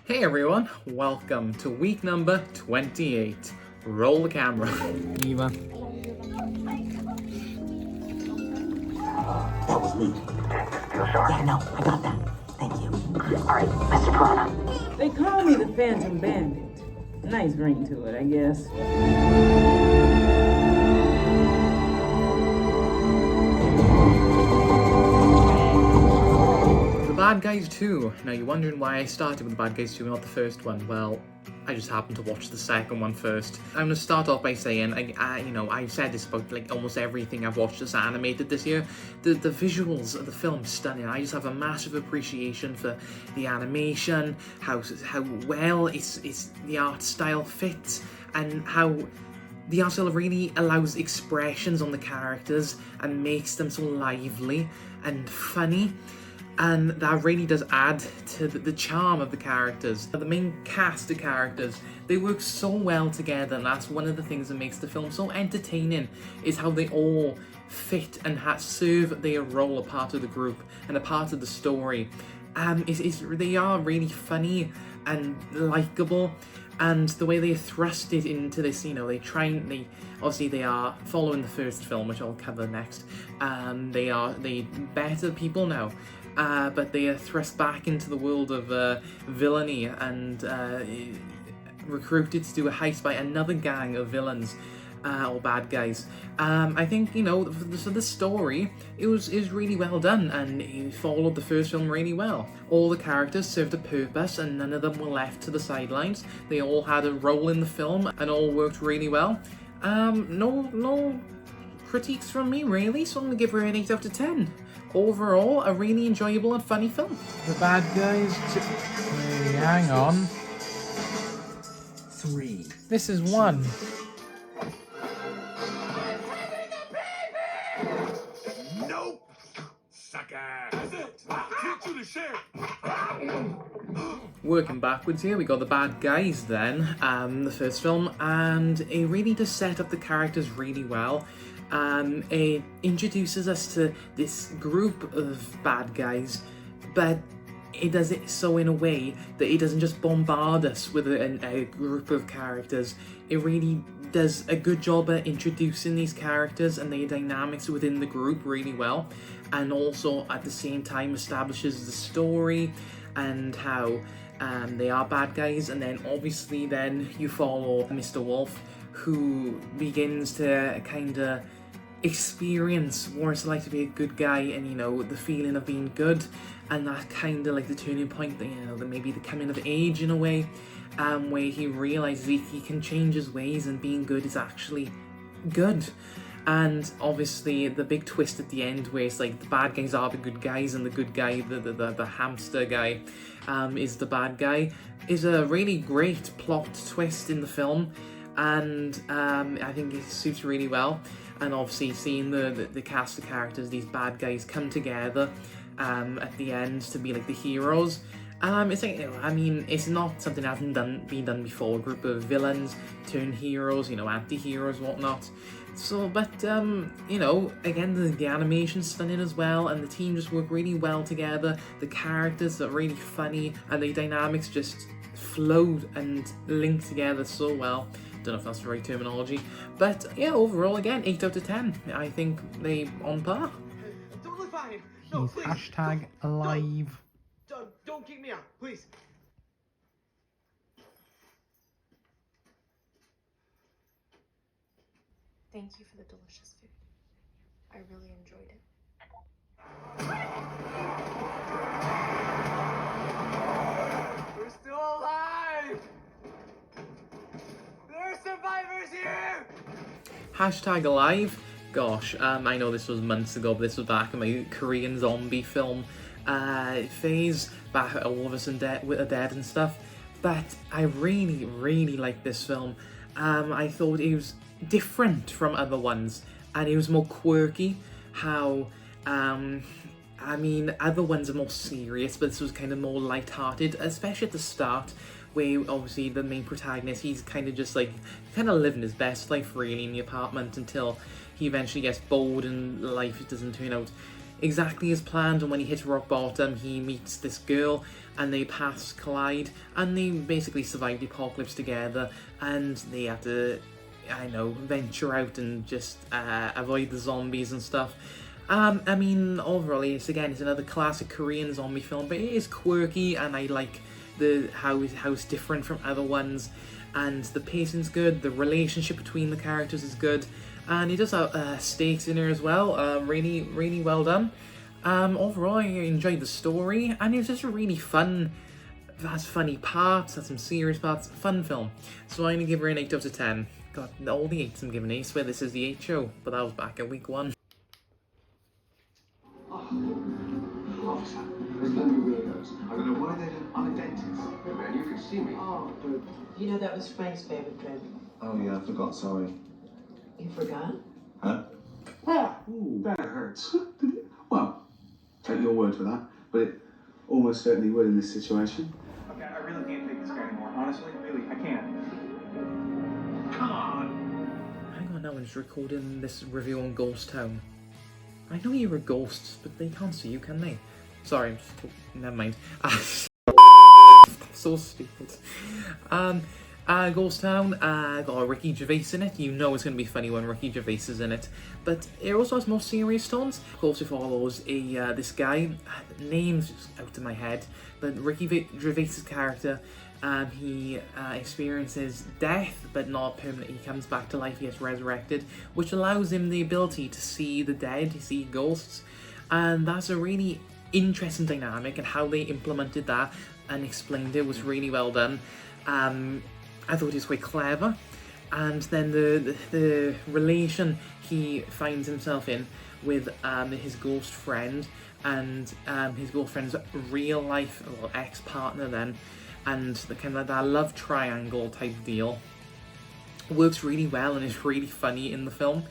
Hey everyone, welcome to week number 28. Roll the camera. Eva. That was me. Yeah, no, I got that. Thank you. All right, Mr. Piranha. They call me the Phantom Bandit. Nice ring to it, I guess. The Bad Guys 2. Now you're wondering why I started with The Bad Guys 2 and not the first one. Well, I just happened to watch the second one first. I'm gonna start off by saying, I've said this about like almost everything I've watched that's animated this year. The visuals of the film stunning. I just have a massive appreciation for the animation, how well it's the art style fits, and how the art style really allows expressions on the characters and makes them so lively and funny. And that really does add to the charm of the characters. The main cast of characters, they work so well together, and that's one of the things that makes the film so entertaining, is how they all fit and serve their role, a part of the group and a part of the story. They are really funny and likeable, and the way they are thrusted into this, obviously they are following the first film, which I'll cover next. They better people now. But they are thrust back into the world of villainy and recruited to do a heist by another gang of villains or bad guys. I think, so the story, is really well done, and it followed the first film really well. All the characters served a purpose and none of them were left to the sidelines. They all had a role in the film and all worked really well. No critiques from me really, so I'm gonna give her an 8 out of 10. Overall, a really enjoyable and funny film. The Bad Guys. Hang on. 3. This is 1. Nope, sucker. That's it. Get to the sheriff. Working backwards here, we got The Bad Guys then, the first film, and it really does set up the characters really well. It introduces us to this group of bad guys, but it does it so in a way that it doesn't just bombard us with a group of characters. It really does a good job at introducing these characters and their dynamics within the group really well, and also at the same time establishes the story and how they are bad guys. And then obviously then you follow Mr. Wolf, who begins to kind of experience what it's like to be a good guy, and the feeling of being good, and that kind of like the turning point that that maybe the coming of age in a way, where he realizes he can change his ways and being good is actually good. And obviously the big twist at the end, where it's like the bad guys are the good guys and the good guy, the hamster guy, is the bad guy, is a really great plot twist in the film, and I think it suits really well. And obviously seeing the cast of characters, these bad guys come together at the end to be like the heroes. It's like, it's not something that hasn't been done before. A group of villains turn heroes, anti-heroes, whatnot. So, but again, the animation's stunning as well, and the team just work really well together. The characters are really funny, and the dynamics just flow and link together so well. Don't know if that's the right terminology, but yeah, overall, again, 8 out of 10. I think they on par. Totally fine. No, He's please. hashtag alive. Don't kick me out, please. Thank you for the delicious food. I really enjoyed it. We're still alive. There are survivors here. Hashtag alive. Gosh, I know this was months ago, but this was back in my Korean zombie film phase, back all of us are dead and stuff. But I really, really liked this film. I thought it was different from other ones, and it was more quirky. How other ones are more serious, but this was kind of more light-hearted, especially at the start, where obviously the main protagonist, he's kind of just like living his best life really in the apartment until he eventually gets bored and life doesn't turn out exactly as planned, and when he hits rock bottom he meets this girl, and their paths collide, and they basically survive the apocalypse together, and they have to, I know, venture out and just avoid the zombies and stuff. I mean, overall, it's another classic Korean zombie film, but it is quirky, and I like how it's different from other ones, and the pacing's good, the relationship between the characters is good, and it does have stakes in there as well. Really, really well done. Overall, I enjoyed the story, and it was just a really fun, has funny parts, has some serious parts, fun film. So I'm gonna give her an 8 out of 10. God, all the 8s I'm giving. I swear this is the 8th show, but that was back at week 1. Officer, there's no weirdos. I don't know why they don't. I'm a dentist. Man, you could see me. Oh, good. You know that was Frank's favorite drink. Oh yeah, I forgot. Sorry. You forgot? Huh? Ah, ooh, that hurts. Well, take your word for that, but it almost certainly would in this situation. Okay, I really can't take this guy anymore. Honestly, really, I can't. Come on. Hang on, now I'm just recording this review on Ghost Town. I know you're a ghost, but they can't see you, can they? Sorry, I'm just... never mind. So stupid. Ghost Town, got Ricky Gervais in it. You know it's going to be funny when Ricky Gervais is in it. But it also has more serious tones. Of course, it follows this guy. Name's just out of my head. But Ricky Gervais' character, he experiences death, but not permanent. He comes back to life, he gets resurrected, which allows him the ability to see the dead, to see ghosts. And that's a really interesting dynamic, and how they implemented that and explained it was really well done. I thought it was quite clever. And then the relation he finds himself in with his ghost friend, and his ghost friend's real life, well, ex-partner then, and the kind of that love triangle type deal works really well and is really funny in the film.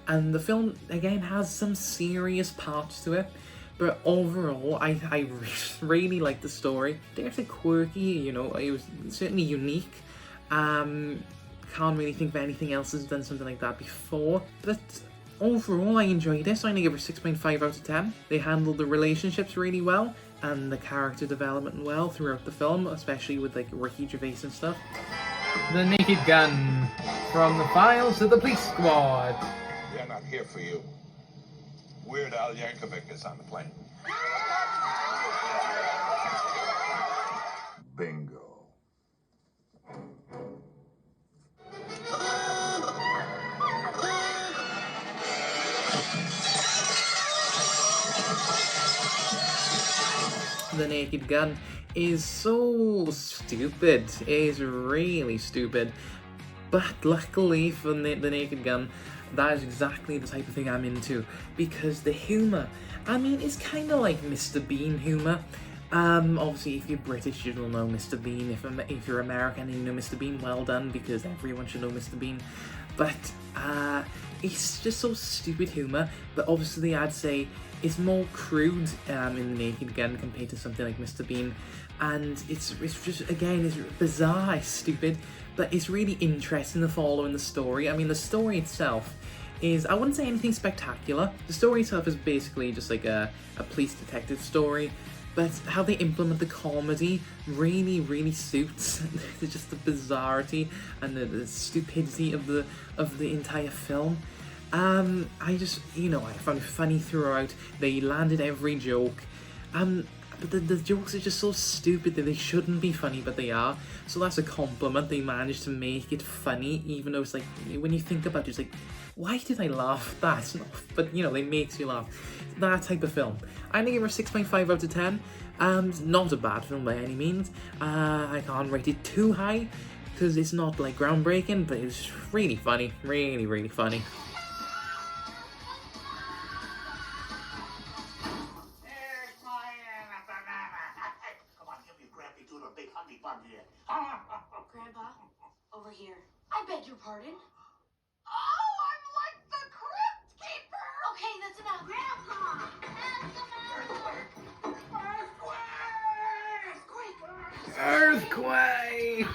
And the film again has some serious parts to it, but overall I really like the story. There's a quirky, you know, it was certainly unique. Can't really think of anything else that's done something like that before, but overall I enjoyed it, so I'm gonna give her 6.5 out of 10. They handled the relationships really well, and the character development well throughout the film, especially with like Ricky Gervais and stuff. The Naked Gun. From the files of the police squad. They're not here for you. Weird Al Yankovic is on the plane. Bingo. The Naked Gun is so stupid. It is really stupid. But luckily for the Naked Gun, that is exactly the type of thing I'm into. Because the humour, I mean, it's kind of like Mr. Bean humour. Obviously, if you're British, you'll know Mr. Bean. If you're American and you know Mr. Bean, well done, because everyone should know Mr. Bean. But it's just so stupid humour. But obviously, I'd say it's more crude in The Naked Gun compared to something like Mr. Bean. And it's just, again, it's bizarre, it's stupid, but it's really interesting to follow in the story. I mean, the story itself is, I wouldn't say anything spectacular. The story itself is basically just like a police detective story, but how they implement the comedy really, really suits just the bizarrety and the stupidity of the entire film. I just, you know, I found it funny throughout. They landed every joke. But the jokes are just so stupid that they shouldn't be funny, but they are. So that's a compliment. They managed to make it funny, even though it's like, when you think about it, it's like, why did I laugh? That's not, but you know, it makes you laugh. That type of film. I'm gonna give her a 6.5 out of 10. Not a bad film by any means. I can't rate it too high, because it's not like groundbreaking, but it's really funny. Really, really funny. Grandpa, over here. I beg your pardon? Oh, I'm like the crypt keeper! Okay, that's enough. Grandpa! Earthquake!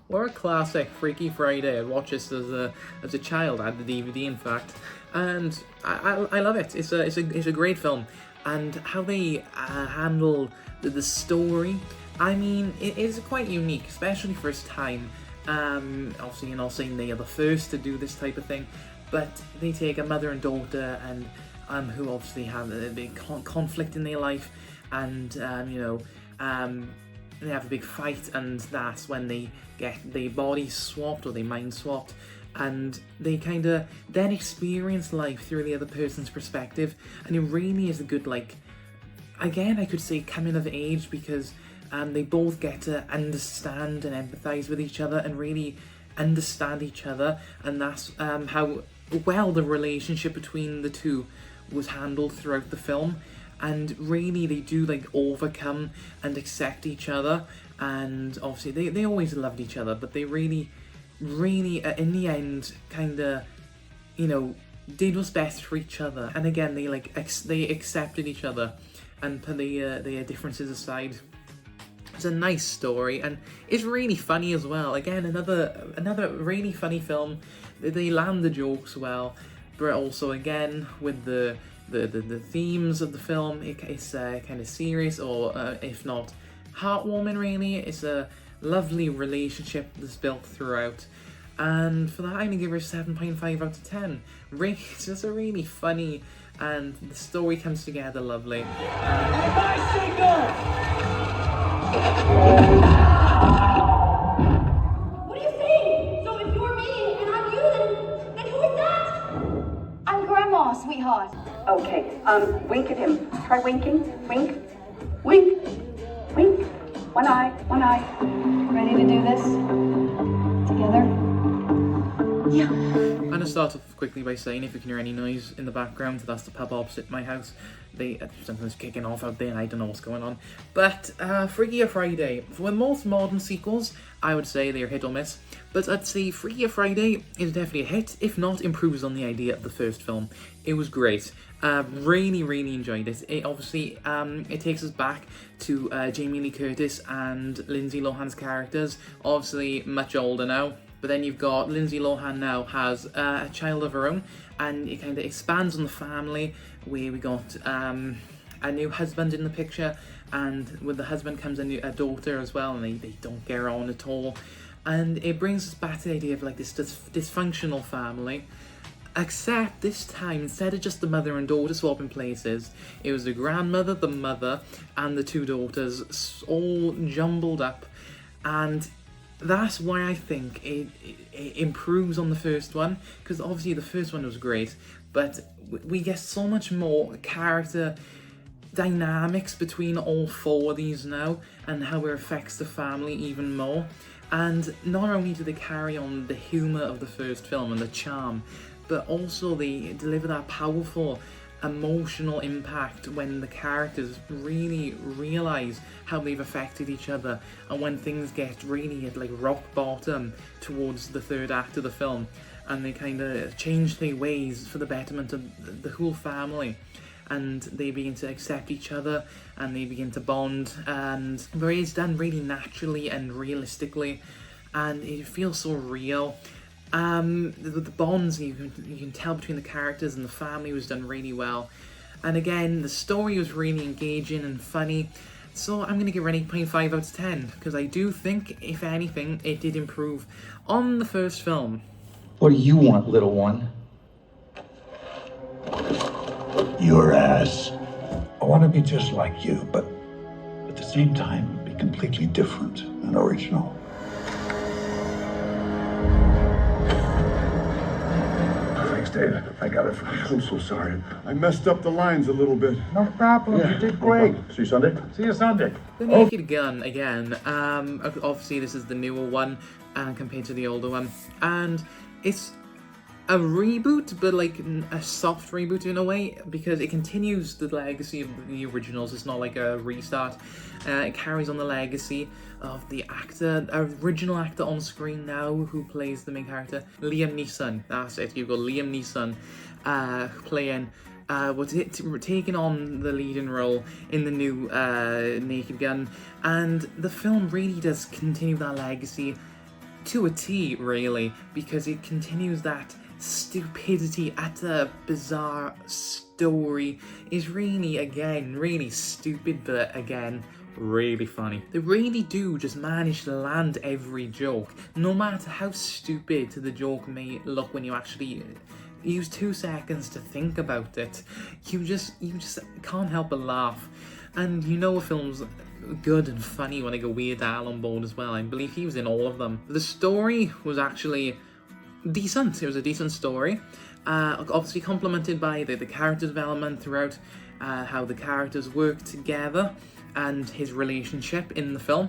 What a classic Freaky Friday. I watched this as a child. I had the DVD, in fact, and I love it. It's a great film. and how they handle the story. I mean, it is quite unique, especially for its time. Obviously, you're not saying they are the first to do this type of thing, but they take a mother and daughter and who obviously have a big conflict in their life, and they have a big fight, and that's when they get their bodies swapped or their mind swapped, and they kind of then experience life through the other person's perspective, and it really is a good, like, again, I could say coming of age, because they both get to understand and empathize with each other and really understand each other, and that's how well the relationship between the two was handled throughout the film. And really they do like overcome and accept each other, and obviously they always loved each other, but they really in the end kind of, you know, did what's best for each other. And again, they like they accepted each other and put their differences aside. It's a nice story, and it's really funny as well. Again, another really funny film. They land the jokes well, but also again with the themes of the film, it's kind of serious, or if not heartwarming. Really, it's a lovely relationship that's built throughout, and for that I'm gonna give her a 7.5 out of 10. It's just a really funny, and the story comes together lovely. What are you saying? So if you're me and I'm you, then who is that? I'm Grandma, sweetheart. Okay, wink at him. Try winking. Wink. Wink. Wink. One eye. One eye. Ready to do this? Together? Yeah. I'm gonna start off quickly by saying, if you can hear any noise in the background, that's the pub opposite my house. They something's kicking off out there, and I don't know what's going on. But Freakier Friday, for most modern sequels, I would say they're hit or miss. But I'd say Freakier Friday is definitely a hit, if not improves on the idea of the first film. It was great. Really enjoyed it. It obviously it takes us back to Jamie Lee Curtis and Lindsay Lohan's characters, obviously much older now. But then you've got Lindsay Lohan now has a child of her own, and it kind of expands on the family, where we got a new husband in the picture, and with the husband comes a daughter as well, and they don't get on at all. And it brings us back to the idea of like this dysfunctional family, except this time, instead of just the mother and daughter swapping places, it was the grandmother, the mother, and the two daughters all jumbled up. And that's why I think it improves on the first one, because obviously the first one was great, but we get so much more character dynamics between all four of these now, and how it affects the family even more. And not only do they carry on the humour of the first film and the charm, but also they deliver that powerful emotional impact when the characters really realise how they've affected each other, and when things get really at like rock bottom towards the third act of the film, and they kind of change their ways for the betterment of the whole family, and they begin to accept each other, and they begin to bond, and where it's done really naturally and realistically, and it feels so real. The bonds you can tell between the characters and the family was done really well. And again, the story was really engaging and funny. So I'm going to give it an 8.5 out of 10, because I do think, if anything, it did improve on the first film. What do you want, little one? Your ass. I want to be just like you, but at the same time, be completely different and original. Thanks, Dave. I got it. I'm so sorry. I messed up the lines a little bit. No problem. You did great. See you Sunday. See you Sunday. The Naked Gun, again, obviously this is the newer one compared to the older one, and it's a reboot, but like a soft reboot in a way, because it continues the legacy of the originals. It's not like a restart. It carries on the legacy of the original actor on screen now, who plays the main character, Liam Neeson. That's it, you've got Liam Neeson playing, taking on the leading role in the new Naked Gun, and the film really does continue that legacy to a T, really, because it continues that stupidity, utter bizarre story is really, again, really stupid, but again, really funny. They really do just manage to land every joke, no matter how stupid the joke may look when you actually use 2 seconds to think about it. You just can't help but laugh. And you know a film's good and funny when they go Weird Al on board as well. I believe he was in all of them. The story was actually decent. It was a decent story. Obviously complemented by the character development throughout, how the characters work together and his relationship in the film.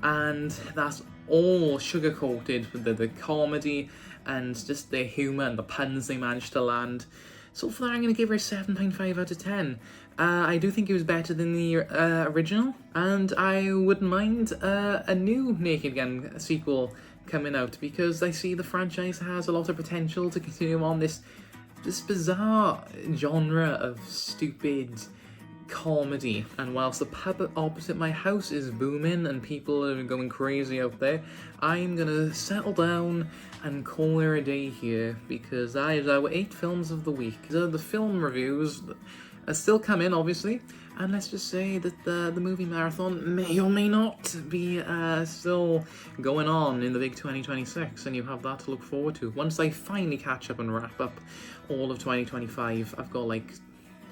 And that's all sugar-coated with the comedy and just the humour and the puns they managed to land. So for that, I'm going to give her a 7.5 out of 10. I do think it was better than the original, and I wouldn't mind a new Naked Gun sequel coming out, because I see the franchise has a lot of potential to continue on this bizarre genre of stupid comedy. And whilst the pub opposite my house is booming and people are going crazy out there, I'm gonna settle down and call her a day here, because that is our 8 films of the week. The film reviews are still coming, obviously, and let's just say that the movie marathon may or may not be still going on in the big 2026, and you have that to look forward to. Once I finally catch up and wrap up all of 2025, I've got like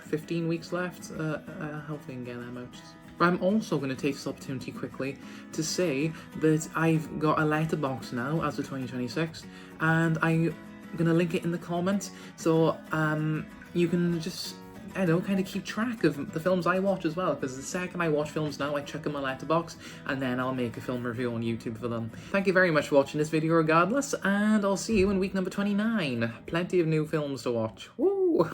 15 weeks left. Hopefully I can get them out. But I'm also going to take this opportunity quickly to say that I've got a letterbox now as of 2026, and I'm going to link it in the comments, so you can just, I don't know, kind of keep track of the films I watch as well, because the second I watch films now, I chuck in my letterbox, and then I'll make a film review on YouTube for them. Thank you very much for watching this video regardless, and I'll see you in week number 29. Plenty of new films to watch. Woo!